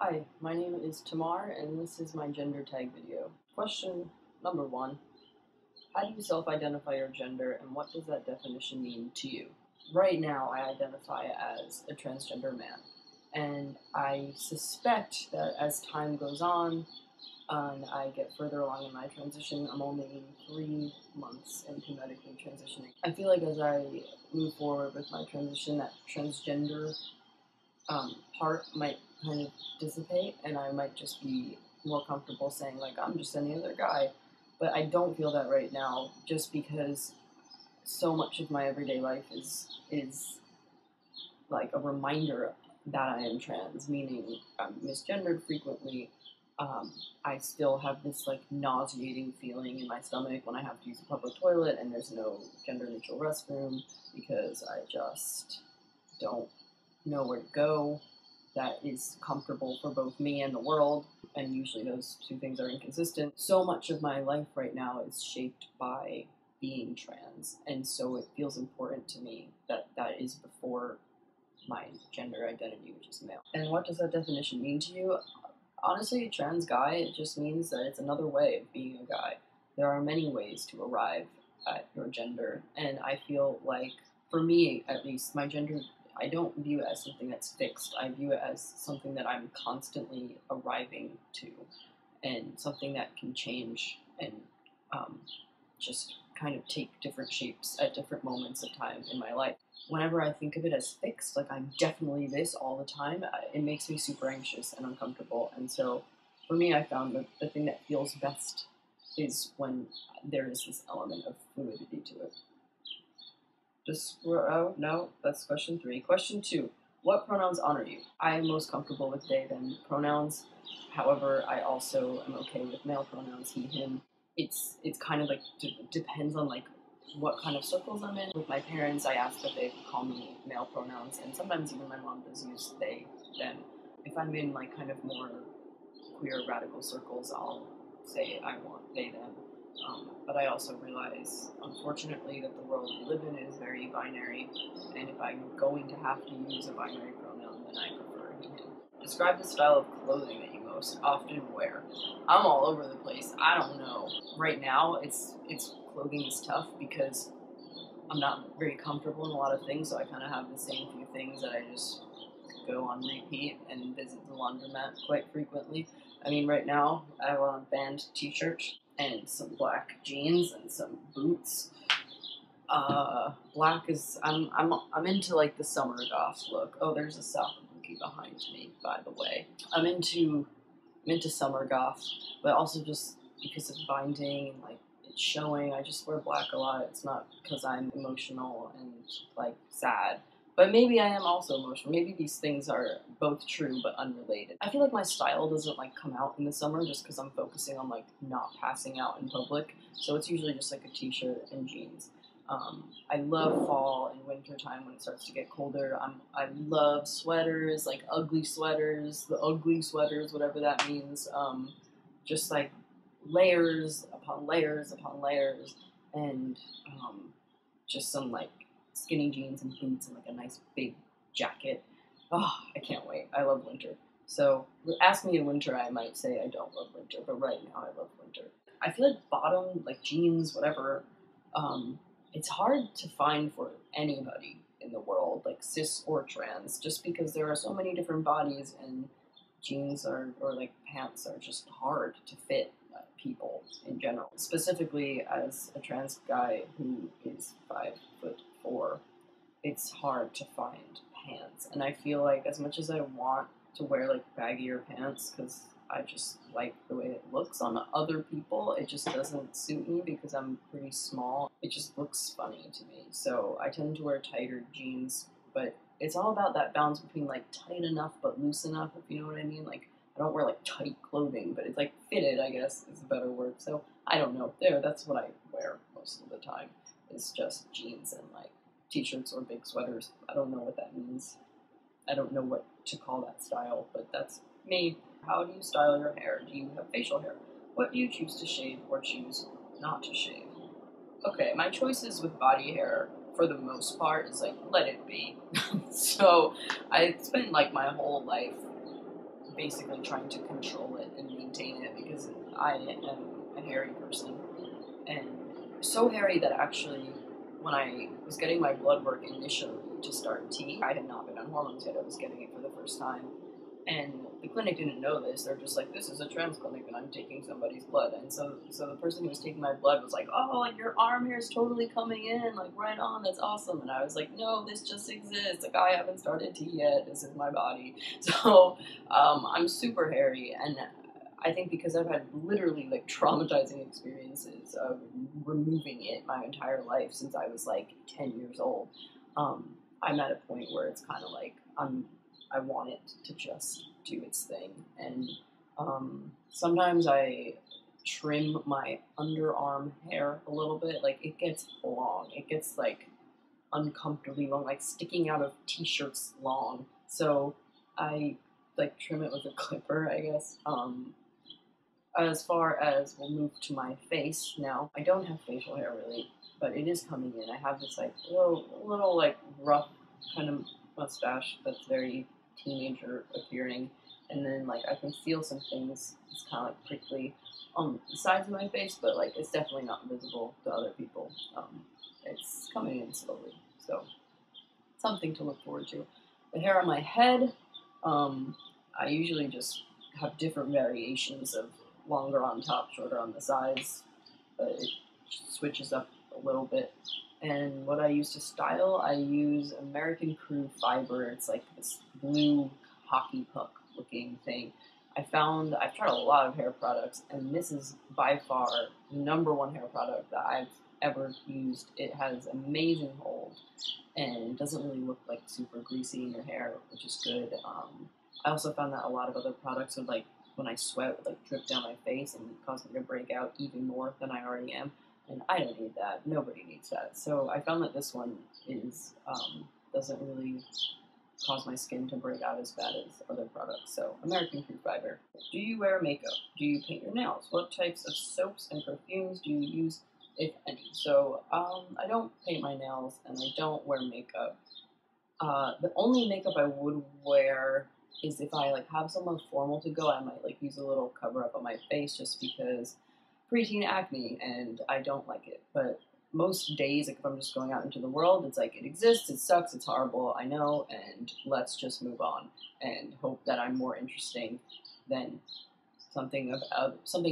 Hi, my name is Tamar, and this is my gender tag video. Question number 1. How do you self-identify your gender, and what does that definition mean to you? Right now, I identify as a transgender man, and I suspect that as time goes on, and I get further along in my transition, I'm only 3 months into medically transitioning. I feel like as I move forward with my transition, that transgender part might kind of dissipate, and I might just be more comfortable saying, like, I'm just any other guy. But I don't feel that right now, just because so much of my everyday life is like a reminder that I am trans, meaning I'm misgendered frequently. I still have this like nauseating feeling in my stomach when I have to use a public toilet and there's no gender neutral restroom because I just don't know where to go that is comfortable for both me and the world, and usually those two things are inconsistent. So much of my life right now is shaped by being trans, and so it feels important to me that that is before my gender identity, which is male. And what does that definition mean to you? Honestly, trans guy, it just means that it's another way of being a guy. There are many ways to arrive at your gender, and I feel like, for me at least, my gender, I don't view it as something that's fixed. I view it as something that I'm constantly arriving to, and something that can change and just kind of take different shapes at different moments of time in my life. Whenever I think of it as fixed, like I'm definitely this all the time, it makes me super anxious and uncomfortable. And so for me, I found that the thing that feels best is when there is this element of fluidity to it. Oh, no, that's question 3. Question 2. What pronouns honor you? I am most comfortable with they, them pronouns. However, I also am okay with male pronouns, he, him. It's kind of like depends on like what kind of circles I'm in. With my parents, I ask that they call me male pronouns, and sometimes even my mom does use they, them. If I'm in like kind of more queer radical circles, I'll say I want they, them. But I also realize, unfortunately, that the world we live in is very binary, and if I'm going to have to use a binary pronoun, then I prefer he, him. Describe the style of clothing that you most often wear. I'm all over the place. I don't know. Right now, it's clothing is tough because I'm not very comfortable in a lot of things, so I kind of have the same few things that I just go on repeat and visit the laundromat quite frequently. I mean, right now, I have on a band t-shirt and some black jeans and some boots. Black is I'm into like the summer goth look. Oh, there's a South Bookie behind me, by the way. I'm into summer goth, but also just because of binding and like it's showing. I just wear black a lot. It's not because I'm emotional and like sad. But maybe I am also emotional. Maybe these things are both true but unrelated. I feel like my style doesn't like come out in the summer just because I'm focusing on like not passing out in public. So it's usually just like a t-shirt and jeans. I love fall and winter time when it starts to get colder. I love sweaters, like ugly sweaters, the ugly sweaters, whatever that means. Just like layers upon layers upon layers, and just some like skinny jeans and boots and like a nice big jacket. Oh, I can't wait. I love winter. So ask me in winter, I might say I don't love winter, but right now I love winter. I feel like bottom, like jeans, whatever, it's hard to find for anybody in the world, like cis or trans, just because there are so many different bodies, and jeans or like pants are just hard to fit people in general. Specifically, as a trans guy who is 5'4", it's hard to find pants, and I feel like as much as I want to wear like baggier pants because I just like the way it looks on other people, it just doesn't suit me because I'm pretty small. It just looks funny to me, so I tend to wear tighter jeans, but it's all about that balance between like tight enough but loose enough, if you know what I mean. Like I don't wear like tight clothing, but it's like fitted, I guess is a better word. So I don't know. That's what I wear most of the time. It's just jeans and like t-shirts or big sweaters. I don't know what that means. I don't know what to call that style, but that's me. How do you style your hair? Do you have facial hair? What do you choose to shave or choose not to shave? Okay, my choices with body hair, for the most part, is like, let it be. So I spent like my whole life basically trying to control it and maintain it because I am a hairy person. And so hairy that actually, when I was getting my blood work initially to start T, I had not been on hormones yet. I was getting it for the first time. And the clinic didn't know this. They're just like, this is a trans clinic and I'm taking somebody's blood. And so the person who was taking my blood was like, oh, like your arm hair is totally coming in, like right on, that's awesome. And I was like, no, this just exists. Like I haven't started T yet. This is my body. So I'm super hairy, and I think because I've had literally like traumatizing experiences of removing it my entire life since I was like 10 years old, I'm at a point where it's kind of like I want it to just do its thing. And sometimes I trim my underarm hair a little bit. Like it gets long. It gets like uncomfortably long, like sticking out of t-shirts long. So I like trim it with a clipper, I guess. As far as we'll move to my face now, I don't have facial hair really, but it is coming in. I have this like little like rough kind of mustache that's very teenager appearing, and then like I can feel some things. It's kind of like prickly on the sides of my face, but like it's definitely not visible to other people. It's coming in slowly, so something to look forward to. The hair on my head, I usually just have different variations of longer on top, shorter on the sides, but it switches up a little bit. And what I use to style, I use American Crew fiber. It's like this blue hockey puck looking thing. I've tried a lot of hair products, and this is by far the #1 hair product that I've ever used. It has amazing hold, and doesn't really look like super greasy in your hair, which is good. I also found that a lot of other products would like, when I sweat, would like drip down my face and cause me to break out even more than I already am. And I don't need that. Nobody needs that. So I found that this one is doesn't really cause my skin to break out as bad as other products. So American Crew fiber. Do you wear makeup? Do you paint your nails? What types of soaps and perfumes do you use, if any? So I don't paint my nails and I don't wear makeup. The only makeup I would wear is if I like have somewhere formal to go. I might like use a little cover up on my face just because preteen acne and I don't like it. But most days, like if I'm just going out into the world, it's like it exists, it sucks, it's horrible, I know, and let's just move on and hope that I'm more interesting than something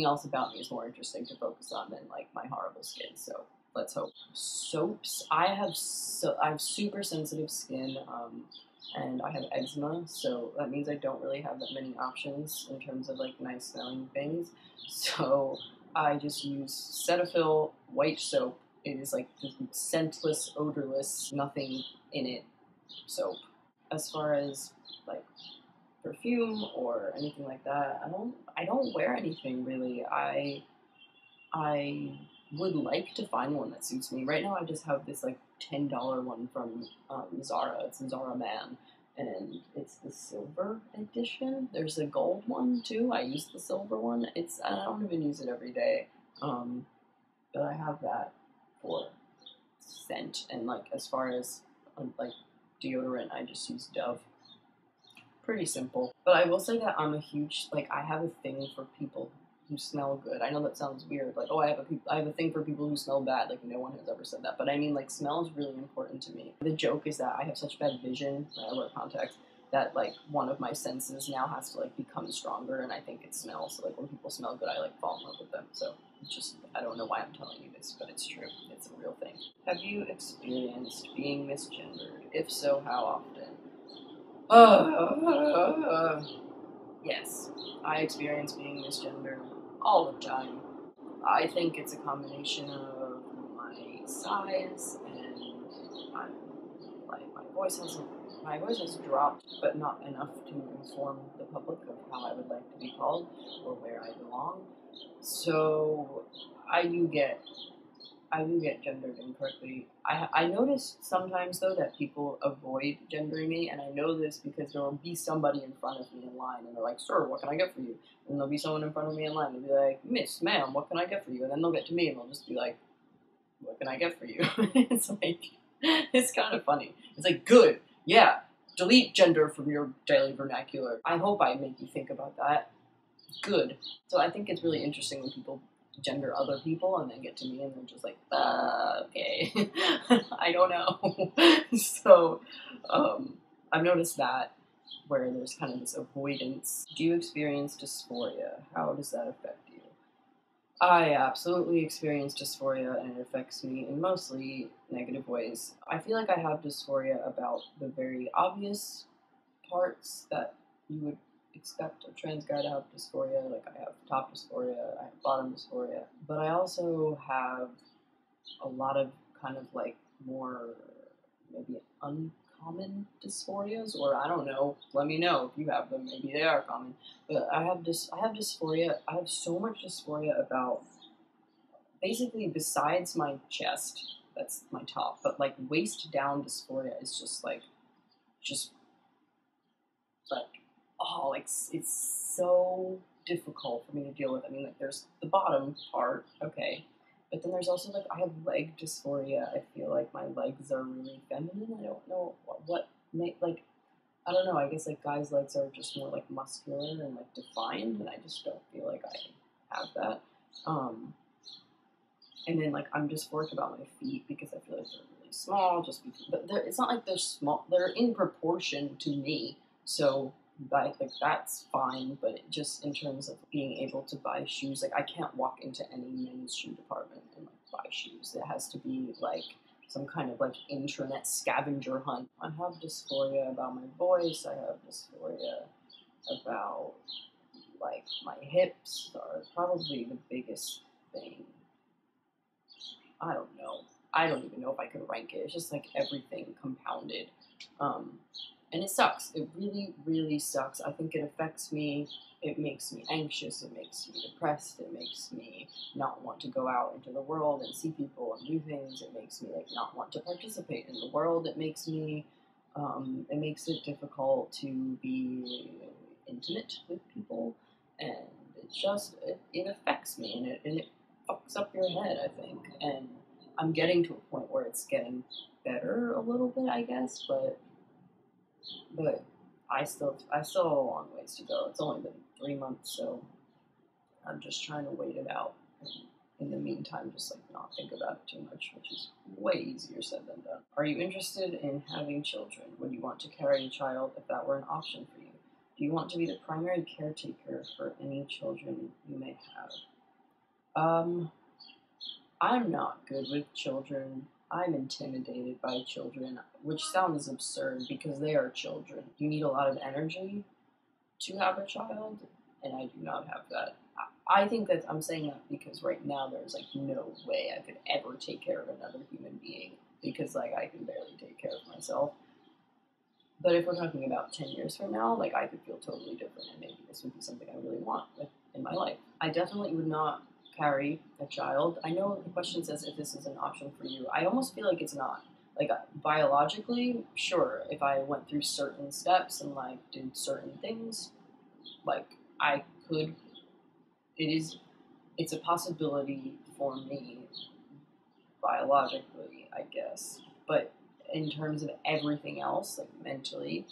else about me is more interesting to focus on than like my horrible skin. So let's hope. Soaps. I have super sensitive skin. And I have eczema, so that means I don't really have that many options in terms of like nice smelling things. So I just use Cetaphil white soap. It is like scentless, odorless, nothing in it soap. As far as like perfume or anything like that, I don't wear anything really. I would like to find one that suits me. Right now I just have this like $10 one from Zara. It's a Zara Man, and it's the silver edition. There's a gold one too. I use the silver one. I don't even use it every day, but I have that for scent. And like as far as like deodorant, I just use Dove. Pretty simple. But I will say that I'm a huge, like I have a thing for people who smell good. I know that sounds weird, like, oh, I have a thing for people who smell bad. Like, no one has ever said that. But I mean, like, smell is really important to me. The joke is that I have such bad vision when I wear contacts that, like, one of my senses now has to, like, become stronger, and I think it smells. So, like, when people smell good, I, like, fall in love with them. So, it's just, I don't know why I'm telling you this, but it's true. It's a real thing. Have you experienced being misgendered? If so, how often? Yes, I experience being misgendered all the time. I think it's a combination of my size and I'm, like my voice has dropped, but not enough to inform the public of how I would like to be called or where I belong. So I do get gendered incorrectly. I notice sometimes, though, that people avoid gendering me, and I know this because there will be somebody in front of me in line, and they're like, sir, what can I get for you? And there'll be someone in front of me in line, and they'll be like, miss, ma'am, what can I get for you? And then they'll get to me, and they'll just be like, what can I get for you? It's like, it's kind of funny. It's like, good, yeah, delete gender from your daily vernacular. I hope I make you think about that. Good. So I think it's really interesting when people gender other people and then get to me and they're just like, okay, I don't know. So I've noticed that where there's kind of this avoidance. Do you experience dysphoria? How does that affect you? I absolutely experience dysphoria, and it affects me in mostly negative ways. I feel like I have dysphoria about the very obvious parts that you would expect a trans guy to have dysphoria. Like, I have top dysphoria, I have bottom dysphoria, but I also have a lot of kind of like more maybe uncommon dysphorias, or I don't know. Let me know if you have them. Maybe they are common. But I have dysphoria. I have so much dysphoria about basically besides my chest. That's my top, but like waist down dysphoria is just like oh, like it's so difficult for me to deal with. I mean, like there's the bottom part, okay, but then there's also like I have leg dysphoria. I feel like my legs are really feminine. I don't know what make like I don't know. I guess like guys' legs are just more like muscular and like defined, and I just don't feel like I have that. And then like I'm dysphoric about my feet because I feel like they're really small. Just because, but it's not like they're small. They're in proportion to me, so. Like that's fine, but just in terms of being able to buy shoes, like I can't walk into any men's shoe department and like buy shoes. It has to be like some kind of like internet scavenger hunt. I have dysphoria about my voice. I have dysphoria about like my hips are probably the biggest thing. I don't know. I don't even know if I could rank it. It's just like everything compounded. And it sucks. It really, really sucks. I think it affects me. It makes me anxious. It makes me depressed. It makes me not want to go out into the world and see people and do things. It makes me like not want to participate in the world. It makes it difficult to be intimate with people, and it affects me, and it fucks up your head, I think. And I'm getting to a point where it's getting better a little bit, I guess, but I still have a long ways to go. It's only been 3 months, so I'm just trying to wait it out. And in the meantime, just like not think about it too much, which is way easier said than done. Are you interested in having children? Would you want to carry a child if that were an option for you? Do you want to be the primary caretaker for any children you may have? I'm not good with children. I'm intimidated by children, which sounds absurd because they are children. You need a lot of energy to have a child, and I do not have that. I think that I'm saying that because right now there's like no way I could ever take care of another human being because like I can barely take care of myself. But if we're talking about 10 years from now, like I could feel totally different, and maybe this would be something I really want in my life. I definitely would not carry a child. I know the question says if this is an option for you. I almost feel like it's not. Like biologically, sure, if I went through certain steps and like did certain things, like I could. It's a possibility for me biologically, I guess. But in terms of everything else, like mentally,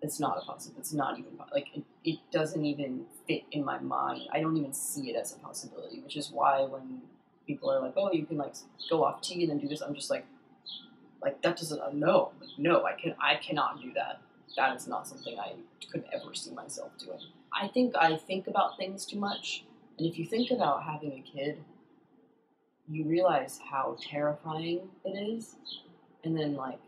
it's not a possibility. It's not even like it doesn't even fit in my mind. I don't even see it as a possibility, which is why when people are like, "Oh, you can like go off tea and then do this," I'm just like that doesn't. No, I cannot do that. That is not something I could ever see myself doing. I think about things too much, and if you think about having a kid, you realize how terrifying it is, and then like.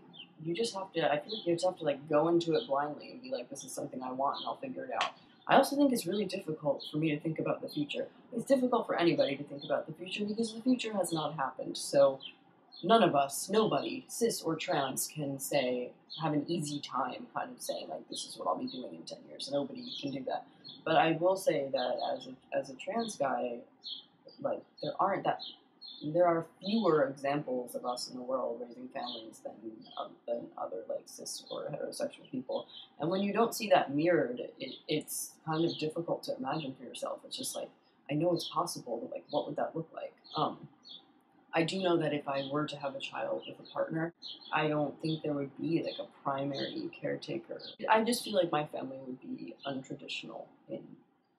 You just have to, I feel like you just have to like go into it blindly and be like, this is something I want and I'll figure it out. I also think it's really difficult for me to think about the future. It's difficult for anybody to think about the future because the future has not happened. So none of us, nobody, cis or trans, can have an easy time kind of saying like, this is what I'll be doing in 10 years. Nobody can do that. But I will say that as a trans guy, like there are fewer examples of us in the world raising families than other like cis or heterosexual people. And when you don't see that mirrored, it's kind of difficult to imagine for yourself. It's just like, I know it's possible, but like, what would that look like? I do know that if I were to have a child with a partner, I don't think there would be like a primary caretaker. I just feel like my family would be untraditional in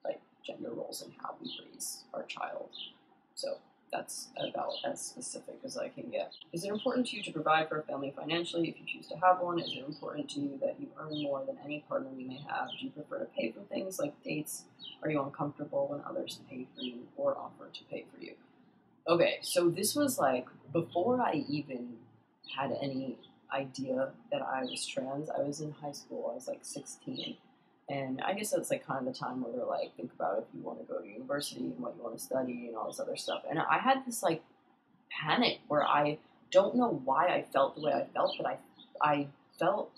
like gender roles and how we raise our child. So that's about as specific as I can get. Is it important to you to provide for a family financially if you choose to have one? Is it important to you that you earn more than any partner you may have? Do you prefer to pay for things like dates? Are you uncomfortable when others pay for you or offer to pay for you? Okay, so this was like before I even had any idea that I was trans. I was in high school, I was like 16. And I guess that's like kind of the time where they're like, think about if you want to go to university and what you want to study and all this other stuff. And I had this like panic where I don't know why I felt the way I felt, but I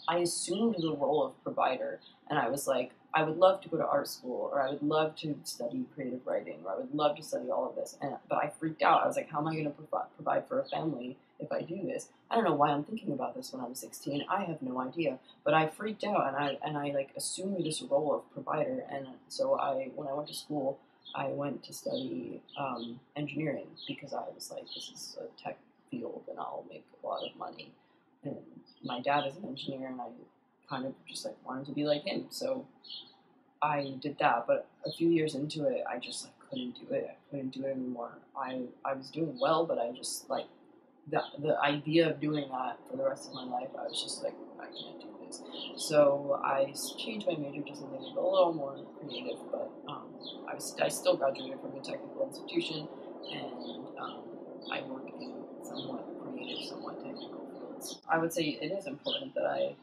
assumed the role of provider, and I was like, I would love to go to art school, or I would love to study creative writing, or I would love to study all of this. But I freaked out. I was like, how am I going to provide for a family if I do this? I don't know why I'm thinking about this when I'm 16. I have no idea. But I freaked out, and I like assumed this role of provider. And so when I went to school, I went to study engineering because I was like, this is a tech field, and I'll make a lot of money. And my dad is an engineer, and I kind of just like wanted to be like him. So I did that, but a few years into it, I just like couldn't do it. I couldn't do it anymore. I was doing well, but I just like the idea of doing that for the rest of my life, I was just like, I can't do this. So I changed my major to something like a little more creative, but I still graduated from a technical institution, and I work in somewhat creative, somewhat technical fields. I would say it is important that I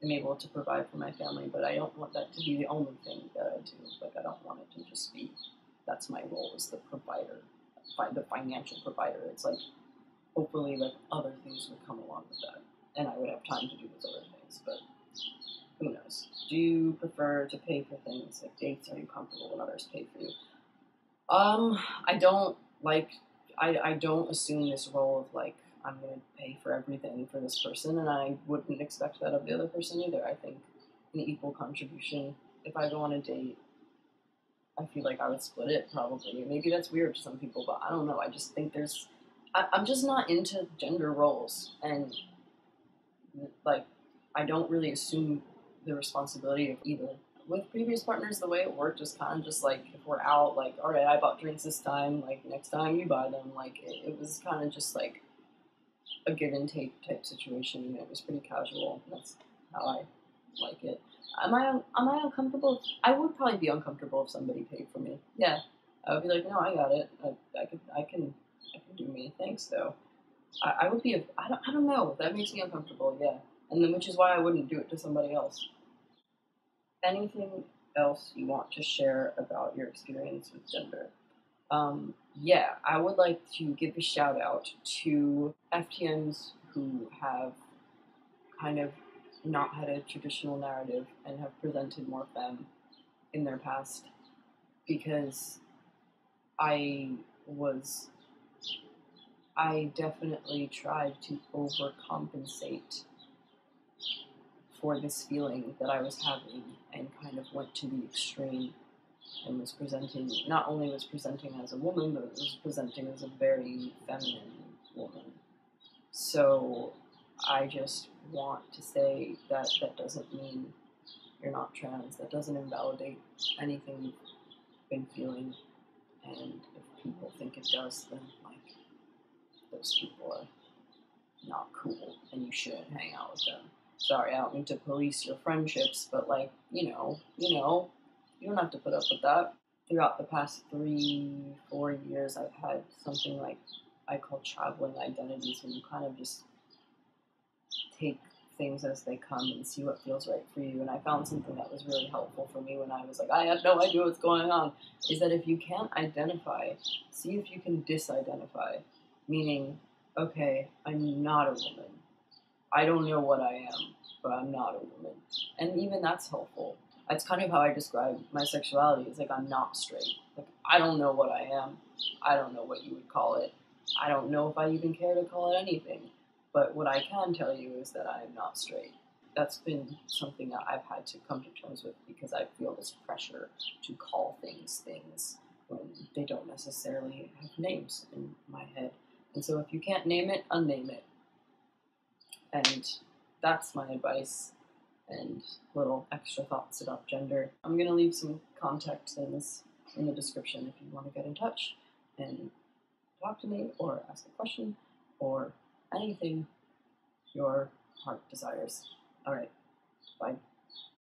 am able to provide for my family, but I don't want that to be the only thing that I do. Like, I don't want it to just be, that's my role as the provider, the financial provider. It's like, hopefully, like, other things would come along with that, and I would have time to do those other things, but who knows. Do you prefer to pay for things like dates? Are you comfortable when others pay for you? I don't like, I don't assume this role of like, I'm going to pay for everything for this person, and I wouldn't expect that of the other person either. I think an equal contribution. If I go on a date, I feel like I would split it probably. Maybe that's weird to some people, but I don't know. I just think I'm just not into gender roles, and like, I don't really assume the responsibility of either. With previous partners, the way it worked was kind of just like, if we're out, like, all right, I bought drinks this time, like, next time you buy them. Like, it was kind of just like a give and take type situation, and it was pretty casual. That's how I like it. Am I uncomfortable? I would probably be uncomfortable if somebody paid for me. Yeah, I would be like, no, I got it. I can do me. Thanks though. I would be. I don't know. That makes me uncomfortable. Yeah, and then which is why I wouldn't do it to somebody else. Anything else you want to share about your experience with gender? Yeah, I would like to give a shout out to FTMs who have kind of not had a traditional narrative and have presented more femme in their past, because I definitely tried to overcompensate for this feeling that I was having, and kind of went to the extreme and was presenting, not only was presenting as a woman, but was presenting as a very feminine woman. So I just want to say that that doesn't mean you're not trans. That doesn't invalidate anything you've been feeling. And if people think it does, then like, those people are not cool, and you shouldn't hang out with them. Sorry, I don't mean to police your friendships, but like, you don't have to put up with that. Throughout the past 3-4 years, I've had something like I call traveling identities, when you kind of just take things as they come and see what feels right for you. And I found something that was really helpful for me when I was like, I have no idea what's going on, is that if you can't identify, see if you can disidentify. Meaning, okay, I'm not a woman. I don't know what I am, but I'm not a woman. And even that's helpful. That's kind of how I describe my sexuality. It's like, I'm not straight. Like, I don't know what I am. I don't know what you would call it. I don't know if I even care to call it anything. But what I can tell you is that I am not straight. That's been something that I've had to come to terms with, because I feel this pressure to call things when they don't necessarily have names in my head. And so if you can't name it, unname it. And that's my advice and little extra thoughts about gender. I'm going to leave some contact things in the description if you want to get in touch and talk to me or ask a question or anything your heart desires. All right, bye.